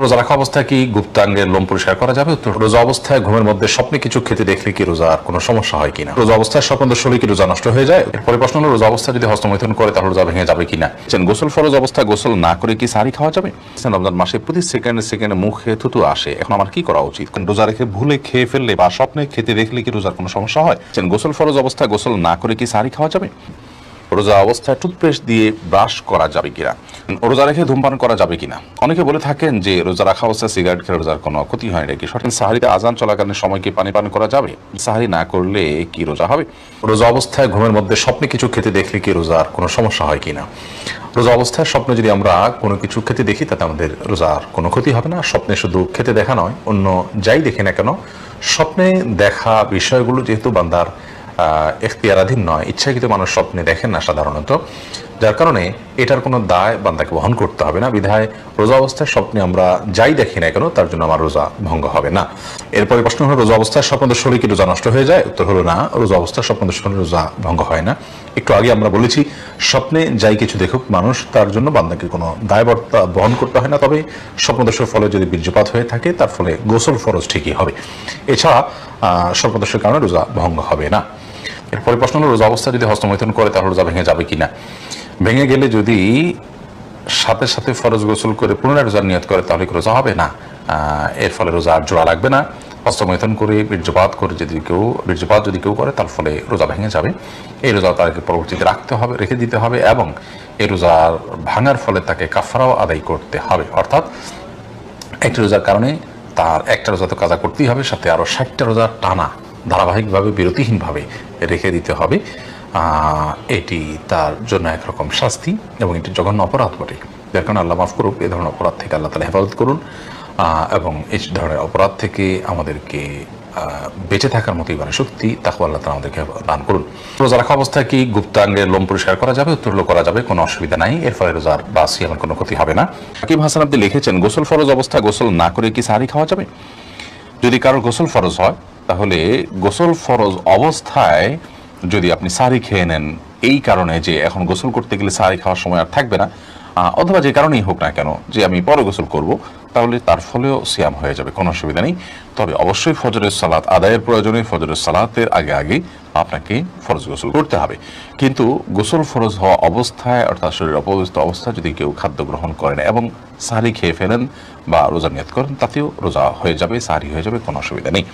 রোজা রাখা অবস্থায় কি গুপ্তাঙ্গের লোম পরিষ্কার করা যাবে? উত্তর, রোজা অবস্থায় ঘুমের মধ্যে স্বপ্নে কিছু খেতে দেখলে কি রোজার কোনো সমস্যা হয় কিনা? রোজা অবস্থায় স্বপ্নদোষ হলে কি রোজা নষ্ট হয়ে যায়? এরপরে প্রশ্ন হলো, রোজা অবস্থায় যদি হস্তমৈথুন করে তাহলে রোজা ভেঙে যাবে কিনা। গোসল ফরজ অবস্থায় গোসল না করে কি সাহরি খাওয়া যাবে? রমজান মাসে প্রতি সেকেন্ডে মুখে থুতু আসে, এখন আমার কি করা উচিত? রোজা রেখে ভুলে খেয়ে ফেললে বা স্বপ্নে খেতে দেখলে কি রোজার কোনো সমস্যা হয়? গোসল ফরজ অবস্থায় গোসল না করে কি সাহরি খাওয়া যাবে? রোজা অবস্থায় টুথপেস্ট দিয়ে ব্রাশ করা যাবে কিনা? রোজা রেখে ধূমপান করা যাবে কিনা? অনেকে বলে থাকেন যে রোজা রাখা অবস্থায় সিগারেট খেলে রোজার কোনো ক্ষতি হয় নাকি। সঠিক সাহারিতে আজান চলাকালীন সময় কি পানি পান করা যাবে? সাহারি না করলে কি রোজা হবে? রোজা অবস্থায় ঘুমের মধ্যে স্বপ্নে কিছু খেতে দেখলে কি রোজার কোনো সমস্যা হয় কিনা? রোজা অবস্থায় স্বপ্নে যদি আমরা কোনো কিছু খেতে দেখি তাতে আমাদের রোজার কোনো ক্ষতি হবে না। স্বপ্নে শুধু খেতে দেখা নয়, অন্য যাই দেখি না কেন, স্বপ্নে দেখা বিষয়গুলো যেহেতু বান্দার এখতিয়ারাধীন নয়, ইচ্ছাকৃত মানুষ স্বপ্নে দেখেন না সাধারণত, যার কারণে এটার কোনো দায় বান্দাকে বহন করতে হবে না। বিধায় রোজা অবস্থায় স্বপ্নে আমরা যাই দেখি না কেন তার জন্য আমার রোজা ভঙ্গ হবে না। এরপরে প্রশ্ন হলো, রোজা অবস্থায় স্বপ্নদোষ হলে কি রোজা নষ্ট হয়ে যায়? উত্তর হলো না, রোজা অবস্থায় স্বপ্নদোষ হলে রোজা ভঙ্গ হয় না। একটু আগে আমরা বলেছি স্বপ্নে যাই কিছু দেখুক মানুষ, তার জন্য বান্দাকে কোনো দায়বদ্ধতা বহন করতে হয় না। তবে স্বপ্নদোষের ফলে যদি বীর্যপাত হয়ে থাকে তার ফলে গোসল ফরজ ঠিকই হবে। এছাড়া স্বপ্নদোষের কারণে রোজা ভঙ্গ হবে না। এরপরে প্রশ্ন হলো, রোজা অবস্থা যদি হস্তমৈথুন করে তাহলে রোজা ভেঙে যাবে কিনা? ভেঙে গেলে যদি সাথে সাথে ফরজ গোসল করে পুনরায় রোজার নিয়ত করে তাহলে কি রোজা হবে না? এর ফলে রোজা আর জোড়া লাগবে না। হস্তমৈথুন করে বীর্যপাত যদি কেউ করে তার ফলে রোজা ভেঙে যাবে। এই রোজা তাকে পরবর্তীতে রেখে দিতে হবে এবং এই রোজার ভাঙার ফলে তাকে কাফারাও আদায় করতে হবে। অর্থাৎ একটি রোজার কারণে তার একটা রোজা তো কাজা করতেই হবে, সাথে আরো 60টা রোজা টানা ধারাবাহিকভাবে বিরতিহীনভাবে রেখে দিতে হবে। এটি তার জন্য একরকম শাস্তি এবং এটি জঘন্য অপরাধ বটে। যার কারণে আল্লাহ মাফ করুক, এ ধরনের অপরাধ থেকে আল্লাহ তাআলা হেফাজত করুন এবং এই ধরনের অপরাধ থেকে আমাদেরকে বেঁচে থাকার মতো এবারে শক্তি তাকওয়া আল্লাহ তাআলা আমাদেরকে দান করুন। রোজা রাখা অবস্থায় কি গুপ্তাঙ্গের লোম পরিষ্কার করা যাবে? উত্তর হলো করা যাবে, কোনো অসুবিধা নাই। এর ফলে রোজার বা সিয়ামের কোনো ক্ষতি হবে না। হাকিম হাসান আপনি লিখেছেন, গোসল ফরজ অবস্থায় গোসল না করে কি সাহরি খাওয়া যাবে? যদি কারোর গোসল ফরজ হয় তাহলে গোসল ফরজ অবস্থায় যদি আপনি সাহরি খেয়ে নেন এই কারণে যে এখন গোসল করতে গেলে সাহরি খাওয়ার সময় আর থাকবে না, অথবা যে কারণেই হোক না কেন যে আমি পরে গোসল করব, তাহলে তার ফলেও সিয়াম হয়ে যাবে, কোনো অসুবিধা নেই। তবে অবশ্যই ফজরের সালাত আদায়ের প্রয়োজনে ফজরের সালাতের আগে আপনাকে ফরজ গোসল করতে হবে। কিন্তু গোসল ফরজ হওয়া অবস্থায় অর্থাৎ শরীর অপবিত্র অবস্থায় যদি কেউ খাদ্য গ্রহণ করেন এবং সাহরি খেয়ে ফেলেন বা রোজা নিয়ত করেন তাতেও রোজা হয়ে যাবে, সাহরি হয়ে যাবে, কোনো অসুবিধা নেই।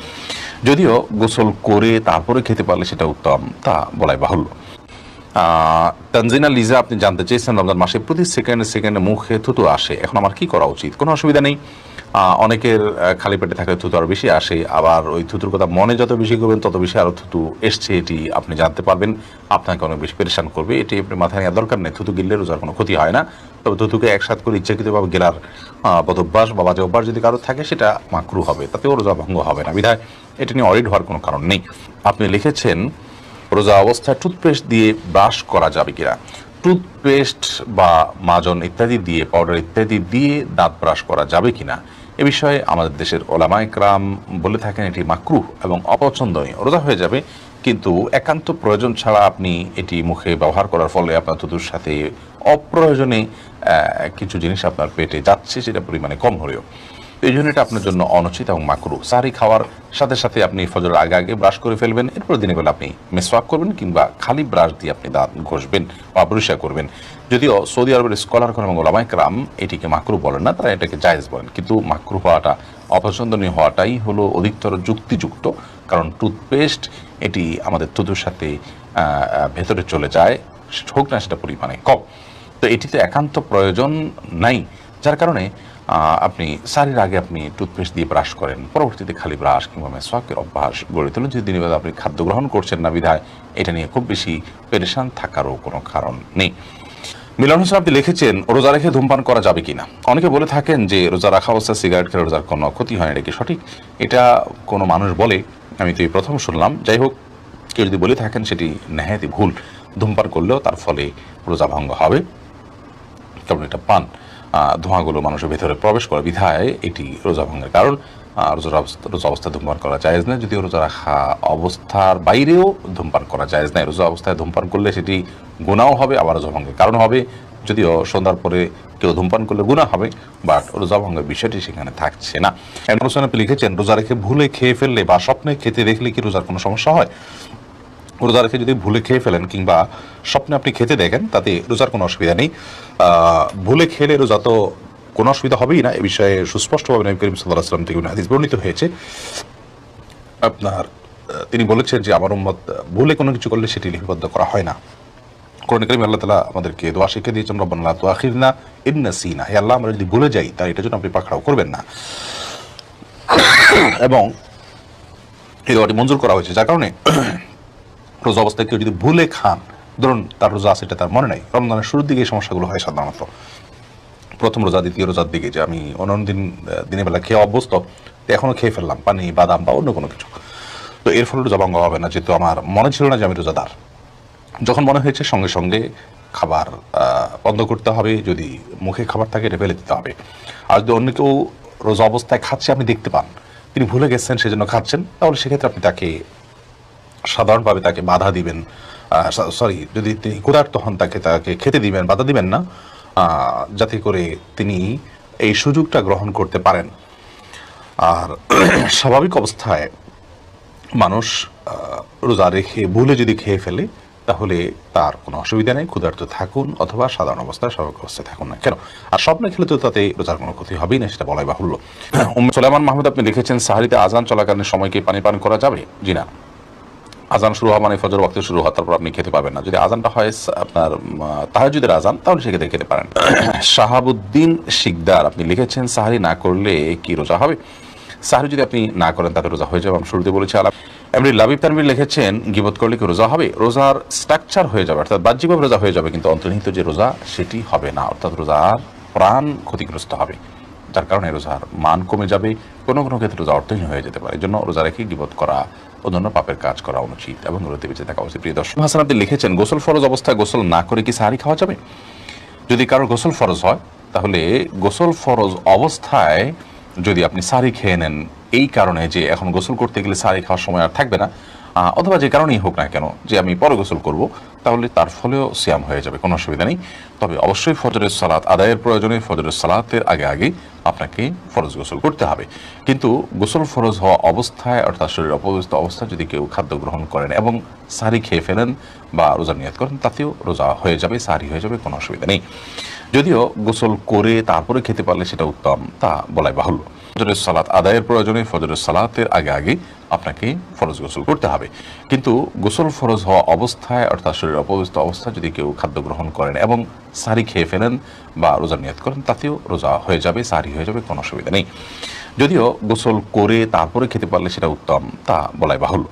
যদিও গোসল করে তারপরে খেতে পারলে সেটা উত্তম, তা বলাই বাহুল্য। তানজিনা লিজা আপনি জানতে চেয়েছেন, রমজান মাসে প্রতি সেকেন্ডে মুখে থুতু আসে, এখন আমার কি করা উচিত? কোনো অসুবিধা নেই। অনেকের খালি পেটে থাকলে থুতু আরো বেশি আসে, আবার ওই থুতুর কথা মনে যত বেশি করবেন তত বেশি আরো থুতু এসছে এটি আপনি জানতে পারবেন, আপনাকে অনেক বেশি পেরেশান করবে। এটি আপনি মাথায় নেওয়ার দরকার নেই। থুতু গিললে রোজার কোনো ক্ষতি হয় না। তবে থুতুকে একসাথে করে ইচ্ছাকৃতভাবে গেলার বদভ্যাস বা বাজে অভ্যাস যদি কারো থাকে সেটা মাকরু হবে, তাতেও রোজা ভঙ্গ হবে না। বিধায় এটা নিয়ে অরিড হওয়ার কোনো কারণ নেই। আপনি লিখেছেন, রোজা অবস্থায় টুথপেস্ট দিয়ে ব্রাশ করা যাবে কিনা? টুথপেস্ট বা মাজন ইত্যাদি দিয়ে, পাউডার ইত্যাদি দিয়ে দাঁত ব্রাশ করা যাবে কিনা এ বিষয়ে আমাদের দেশের ওলামায়ে কেরাম বলে থাকেন এটি মাকরুহ এবং অপছন্দনীয়। রোজা হয়ে যাবে, কিন্তু একান্ত প্রয়োজন ছাড়া আপনি এটি মুখে ব্যবহার করার ফলে আপনার থুতুর সাথে অপ্রয়োজনে কিছু জিনিস আপনার পেটে যাচ্ছে, সেটা পরিমাণে কম হলেও এই জন্য এটা আপনার জন্য অনুচিত এবং মাকরুহ। সাহরি খাওয়ার সাথে সাথে আপনি ফজরের আগে ব্রাশ করে ফেলবেন, এরপর দিনের বেলা আপনি মেসওয়াক করবেন কিংবা খালি ব্রাশ দিয়ে আপনি দাঁত ঘষবেন বা পরিষ্কার করবেন। যদিও সৌদি আরবের স্কলারগণ এবং ওলামায়ে কেরাম এটিকে মাকরুহ বলেন না, তারা এটাকে জায়েজ বলেন। কিন্তু মাকরুহ হওয়াটা, অপছন্দনীয় হওয়াটাই হলো অধিকতর যুক্তিযুক্ত, কারণ টুথপেস্ট এটি আমাদের থুতুর সাথে ভেতরে চলে যায়, হোক না সেটা পরিমাণে কম। তো এটিতে একান্ত প্রয়োজন নাই, যার কারণে আপনি সাহরির আগে আপনি টুথপেস্ট দিয়ে ব্রাশ করেন, পরবর্তীতে খালি ব্রাশ কিংবা মেসওয়াকের অভ্যাস গড়ে তোলেন। যদি দিনের বেলা আপনি খাদ্য গ্রহণ করছেন না, বিধায় এটা নিয়ে খুব বেশি পেরেশান থাকারও কোনো কারণ নেই। মিলন হোসেন আপনি লিখেছেন, রোজা রেখে ধূমপান করা যাবে কিনা? অনেকে বলে থাকেন যে রোজা রাখা অবস্থায় সিগারেট খেলে রোজার কোনো ক্ষতি হয় না, এটা কি সঠিক? এটা কোনো মানুষ বলে, আমি তো এই প্রথম শুনলাম। যাই হোক, কেউ যদি বলে থাকেন সেটি নেহায়াতি ভুল। ধূমপান করলেও তার ফলে রোজা ভঙ্গ হবে, কারণ এটা পান ধোঁয়াগুলো মানুষের ভেতরে প্রবেশ করে, বিধায় এটি রোজা ভঙ্গের কারণ। রোজা অবস্থায় ধূমপান করা জায়েজ না, যদিও রোজা রাখা অবস্থার বাইরেও ধূমপান করা জায়েজ নাই। রোজা অবস্থায় ধূমপান করলে সেটি গুনাহও হবে, আবার রোজা ভঙ্গের কারণ হবে। যদিও সন্ধ্যার পরে কেউ ধূমপান করলে গুনাহ হবে, বাট রোজা ভঙ্গের বিষয়টি সেখানে থাকছে না। আপনি লিখেছেন, রোজা রেখে ভুলে খেয়ে ফেললে বা স্বপ্নে খেতে দেখলে কি রোজার কোনো সমস্যা হয়? রোজা রেখে যদি ভুলে খেয়ে ফেলেন কিংবা স্বপ্নে আপনি খেতে দেখেন, তাতে রোজার কোনো অসুবিধা নেই। ভুলে খেলে রোজা তো কোনো অসুবিধা হবেই না, এ বিষয়ে সুস্পষ্টভাবে নবী করিম সাল্লাল্লাহু আলাইহি ওয়াসাল্লাম থেকে হাদিস বর্ণিত হয়েছে। তিনি বলেছেন যে আমার উম্মত ভুলে কোনো কিছু করলে সেটি লিপিবদ্ধ করা হয় না। কোরআন কারীমে আল্লাহ তাআলা আমাদেরকে দোয়া শিখিয়ে দিয়েছেন, রব্বানা লা তুআখিযনা ইন নাসিনা, হে আল্লাহ আমরা যদি ভুলে যাই তার এটার জন্য আপনি পাকড়াও করবেন না। এবং এই দোয়াটি মঞ্জুর করা হয়েছে, যার কারণে রোজা অবস্থায় কেউ যদি ভুলে খান, ধরুন তার রোজা আছে এটা তার মনে নাই, রমজানের শুরুর দিকে এই সমস্যাগুলো হয় সাধারণত, প্রথম রোজা দ্বিতীয় রোজার দিকে, যে আমি অন্যান্য দিনের বেলা খেয়ে অভ্যস্ত, এখনও খেয়ে ফেললাম পানি বাদাম বা অন্য কোনো কিছু, তো এর ফলে রোজা ভঙ্গ হবে না, যেহেতু আমার মনে ছিল না যে আমি রোজাদার। যখন মনে হয়েছে সঙ্গে সঙ্গে খাবার বন্ধ করতে হবে, যদি মুখে খাবার থাকে এটা ফেলে দিতে হবে। আর যদি অন্য কেউ রোজা অবস্থায় খাচ্ছে আপনি দেখতে পান, তিনি ভুলে গেছেন সেজন্য খাচ্ছেন, তাহলে সেক্ষেত্রে আপনি তাকে সাধারণভাবে তাকে বাধা দিবেন, যদি তিনি ক্ষুধার্ত হন তাকে খেতে দিবেন, বাধা দিবেন না, যাতে করে তিনি এই সুযোগটা গ্রহণ করতে পারেন। আর স্বাভাবিক অবস্থায় মানুষ রোজা রেখে ভুলে যদি খেয়ে ফেলে তাহলে তার কোনো অসুবিধা নেই, ক্ষুধার্ত থাকুন অথবা সাধারণ অবস্থায় স্বাভাবিক অবস্থায় থাকুন না কেন। আর স্বপ্নে খেলে তো তাতে রোজার কোনো ক্ষতি হবেই না, সেটা বলাই বাহুল্য। সুলাইমান মাহমুদ আপনি লিখেছেন, সাহারিতে আজান চলাকালীন সময়কে পানি পান করা যাবে? জি না, আজান শুরু হওয়া মানে ফজর ওয়াক্তে শুরু হওয়া, তারপর আপনি খেতে পারবেন না। যদি আজানটা হয় আপনার তাহাজ্জুদের আজান, তাহলে সেক্ষেত্রে খেতে পারেন। শাহাবুদ্দিন শিকদার আপনি লিখেছেন, সাহারি না করলে কি রোজা হবে? সাহারি যদি আপনি না করেন তাতে রোজা হয়ে যাবে, আমি শুরুতে বলেছি। এমনি লাবিব তানভীর লিখেছেন, গীবত করলে কি রোজা হবে? রোজার স্ট্রাকচার হয়ে যাবে, অর্থাৎ বাহ্যিকভাবে রোজা হয়ে যাবে, কিন্তু অন্তর্নিহিত যে রোজা সেটি হবে না, অর্থাৎ রোজার প্রাণ ক্ষতিগ্রস্ত হবে, যার কারণে রোজার মান কমে যাবে, কোনো কোনো ক্ষেত্রে রোজা অর্থহীন হয়ে যেতে পারে। এই জন্য রোজা রেখে গীবত করা, অন্যান্য পাপের কাজ করা অনুচিত এবং রোজাতে বেঁচে থাকা উচিত। প্রিয় দর্শক, হাসান আপনি লিখেছেন, গোসল ফরজ অবস্থায় গোসল না করে কি সাহারি খাওয়া যাবে? যদি কারোর গোসল ফরজ হয়, তাহলে গোসল ফরজ অবস্থায় যদি আপনি সাহারি খেয়ে নেন এই কারণে যে এখন গোসল করতে গেলে সাহারি খাওয়ার সময় আর থাকবে না, অথবা যে কারণেই হোক না কেন যে আমি পরে গোসল করব, তাহলে তার ফলেও সিয়াম হয়ে যাবে, কোনো অসুবিধা নেই। তবে অবশ্যই ফজরের সালাত আদায়ের প্রয়োজনে ফজরের সালাতের আগে আগে আপনাকে ফরজ গোসল করতে হবে। কিন্তু গোসল ফরজ হওয়া অবস্থায়, অর্থাৎ শরীর অপবিত্র অবস্থায় যদি কেউ খাদ্য গ্রহণ করেন এবং সাহারি খেয়ে ফেলেন বা রোজা নিয়ত করেন, তাতেও রোজা হয়ে যাবে, সাহারি হয়ে যাবে, কোনো অসুবিধা নেই। যদিও গোসল করে তারপরে খেতে পারলে সেটা উত্তম, তা বলাই বাহুল্য। ফজরের সালাত আদায়ের প্রয়োজনে ফজরের সালাতের আগে আগে আপনাকে ফরজ গোসল করতে হবে। কিন্তু গোসল ফরজ হওয়া অবস্থায়, অর্থাৎ শরীর অপবিত্র অবস্থায় যদি কেউ খাদ্য গ্রহণ করেন এবং সাহারি খেয়ে ফেলেন বা রোজা নিয়ত করেন, তাতেও রোজা হয়ে যাবে, সাহারি হয়ে যাবে, কোনো অসুবিধা নেই। যদিও গোসল করে তারপরে খেতে পারলে সেটা উত্তম, তা বলাই বাহুল্য।